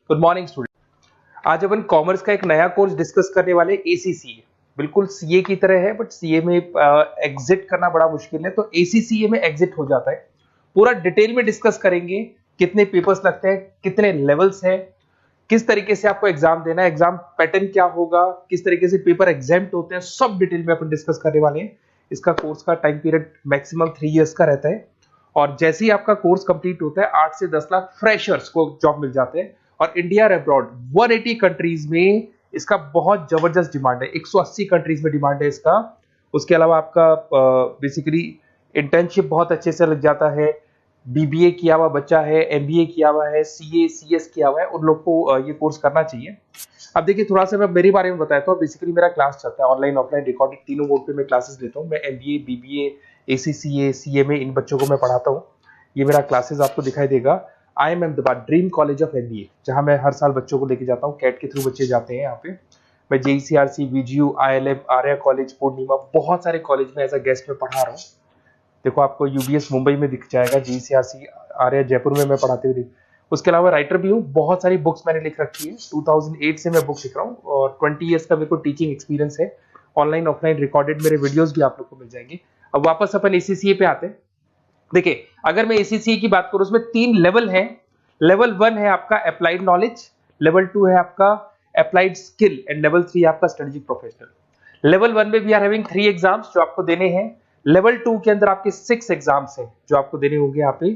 Good morning student. आज अपन commerce का एक नया कोर्स डिस्कस करने वाले एसीसीए। बिल्कुल सीए की तरह है बट सीए में एग्जिट करना बड़ा मुश्किल है, तो एसीसीए में एग्जिट हो जाता है। पूरा डिटेल में डिस्कस करेंगे, कितने पेपर्स लगते हैं, कितने लेवल्स हैं, किस तरीके से आपको एग्जाम देना है, एग्जाम पैटर्न क्या होगा, किस तरीके से पेपर एग्जाम्प्ट होते हैं, सब डिटेल में अपन डिस्कस करने वाले हैं। इसका कोर्स का टाइम पीरियड मैक्सिमम 3 इयर्स का रहता है और जैसे ही आपका कोर्स कंप्लीट होता है 8 से 10 लाख फ्रेशर्स को जॉब मिल जाते हैं और इंडिया और अब्रॉड 180 कंट्रीज में इसका बहुत जबरदस्त डिमांड है। 180 कंट्रीज में डिमांड है इसका। उसके अलावा आपका बेसिकली इंटर्नशिप बहुत अच्छे से लग जाता है। बीबीए किया हुआ बच्चा है, एमबीए किया हुआ है, सीए सीएस किया हुआ है, उन लोग को ये कोर्स करना चाहिए। अब देखिए थोड़ा सा मैं मेरे बारे में बताता हूँ। बेसिकली मेरा क्लास चलता है ऑनलाइन ऑफलाइन रिकॉर्डेड, तीनों मोड पे मैं क्लासेस लेता हूँ। मैं एमबीए, बीबीए, एसीसीए, सीएमए इन बच्चों को मैं पढ़ाता हूँ। ये मेरा क्लासेस आपको दिखाई देगा। I am Ahmedabad dream college of MBA, जहां मैं हर साल बच्चों को लेके जाता हूँ। कैट के थ्रू बच्चे जाते हैं यहाँ पे। मैं जेईसीआरसी, वीजीयू, आईएलएम, आर्या कॉलेज, पूर्णिमा, बहुत सारे कॉलेज में एज अ गेस्ट में पढ़ा रहा हूँ। देखो आपको यूबीएस मुंबई में दिख जाएगा, जेईसीआरसी आर्या जयपुर में मैं पढ़ाते हुए। उसके अलावा राइटर भी हूँ, बहुत सारी बुक्स मैंने लिख रखी है। 2008 से मैं बुक लिख रहा हूँ और 20 ईयर्स का मेरे को टीचिंग एक्सपीरियंस है। ऑनलाइन ऑफलाइन रिकॉर्डेड मेरे वीडियोस भी आप लोग को मिल जाएंगे। अब वापस अपन एसीसीए पे आते हैं। देखिए अगर मैं एसीसीए की बात करूं, उसमें 3 लेवल है। लेवल 1 है आपका अप्लाइड नॉलेज, लेवल 2 है आपका अप्लाइड स्किल एंड लेवल 3 है आपका स्ट्रेटेजिक प्रोफेशनल। लेवल 1 में वी आर हैविंग 3 एग्जाम्स जो आपको देने हैं। लेवल 2 के अंदर आपके 6 एग्जाम्स हैं जो आपको देने होंगे यहाँ पे,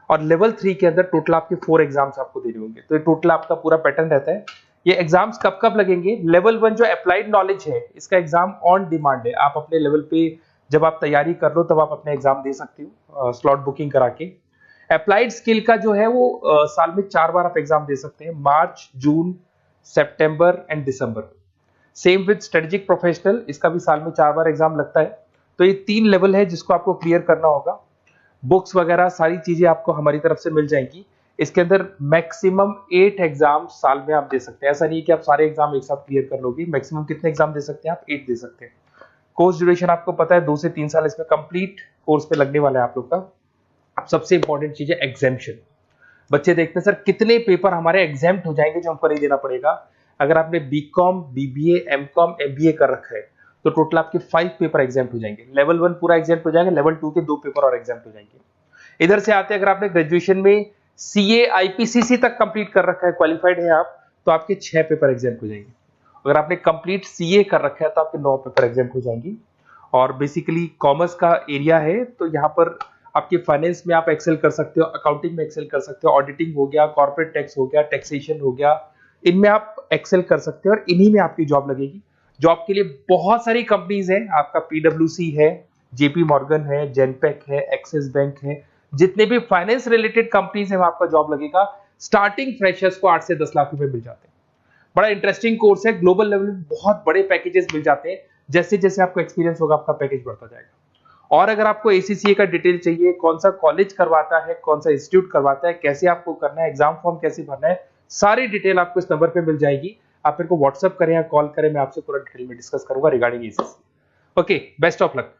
और लेवल 3 के अंदर टोटल आपके 4 एग्जाम्स आपको देने होंगे। तो ये टोटल आपका पूरा पैटर्न रहता है। ये एग्जाम्स कब कब लगेंगे? लेवल 1 जो अप्लाइड नॉलेज है, इसका एग्जाम ऑन डिमांड है। आप अपने लेवल पे जब आप तैयारी कर लो तब आप अपने एग्जाम दे सकते हो स्लॉट बुकिंग करा के। अप्लाइड स्किल का जो है वो साल में 4 बार आप एग्जाम दे सकते हैं, March, June, September and December. Same with strategic professional, इसका भी साल में 4 बार एग्जाम लगता है। तो ये 3 लेवल है जिसको आपको क्लियर करना होगा। बुक्स वगैरह सारी चीजें आपको हमारी तरफ से मिल जाएंगी। इसके अंदर मैक्सिमम 8 एग्जाम साल में आप दे सकते हैं। ऐसा नहीं कि आप सारे एग्जाम एक साथ क्लियर कर लोगे। मैक्सिमम कितने एग्जाम दे सकते हैं आप? 8 दे सकते हैं। कोर्स ड्यूरेशन आपको पता है 2 से 3 साल इसमें कंप्लीट कोर्स पे लगने वाला है आप लोग का। अब सबसे इंपॉर्टेंट चीज है एग्जाम्पशन। बच्चे देखते हैं सर कितने पेपर हमारे एग्जाम्प्ट हो जाएंगे जो हमको नहीं देना पड़ेगा। अगर आपने बीकॉम, बीबीए, एमकॉम, एमबीए कर रखा है तो टोटल आपके 5 पेपर एग्जाम्प्ट हो जाएंगे। लेवल 1 पूरा एग्जाम्प्ट हो जाएगा, लेवल 2 के 2 पेपर और एग्जाम्प्ट हो जाएंगे। इधर से आते हैं, अगर आपने ग्रेजुएशन में सीए आईपीसीसी तक कंप्लीट कर रखा है, क्वालिफाइड है आप, तो आपके 6 पेपर एग्जाम्प्ट हो जाएंगे। अगर आपने कंप्लीट सीए कर रखा है तो आपके 9 पेपर एग्जाम्प्ट हो जाएंगी। और बेसिकली कॉमर्स का एरिया है तो यहाँ पर आपके फाइनेंस में आप एक्सेल कर सकते हो, अकाउंटिंग में एक्सेल कर सकते हो, ऑडिटिंग हो गया, कॉर्पोरेट टैक्स हो गया, टैक्सेशन हो गया, इनमें आप एक्सेल कर सकते हो और इन्हीं में आपकी जॉब लगेगी। जॉब के लिए बहुत सारी कंपनीज हैं। आपका पीडब्ल्यूसी है, जेपी मॉर्गन है, जेनपेक है, एक्सिस बैंक है, जितने भी फाइनेंस रिलेटेड कंपनीज हैं वहां आपका जॉब लगेगा। स्टार्टिंग फ्रेशर्स को 8 से 10 लाख रुपए मिल जाते हैं। बड़ा इंटरेस्टिंग कोर्स है। ग्लोबल लेवल में बहुत बड़े पैकेजेस मिल जाते हैं। जैसे जैसे आपको एक्सपीरियंस होगा आपका पैकेज बढ़ता जाएगा। और अगर आपको एसीसीए का डिटेल चाहिए, कौन सा कॉलेज करवाता है, कौन सा इंस्टीट्यूट करवाता है, कैसे आपको करना है, एग्जाम फॉर्म कैसे भरना है, सारी डिटेल आपको इस नंबर पे मिल जाएगी। आप मेरे को व्हाट्सएप करें या कॉल करें, मैं आपसे पूरा डिटेल में डिस्कस करूंगा regarding ACCA. Okay, best of luck.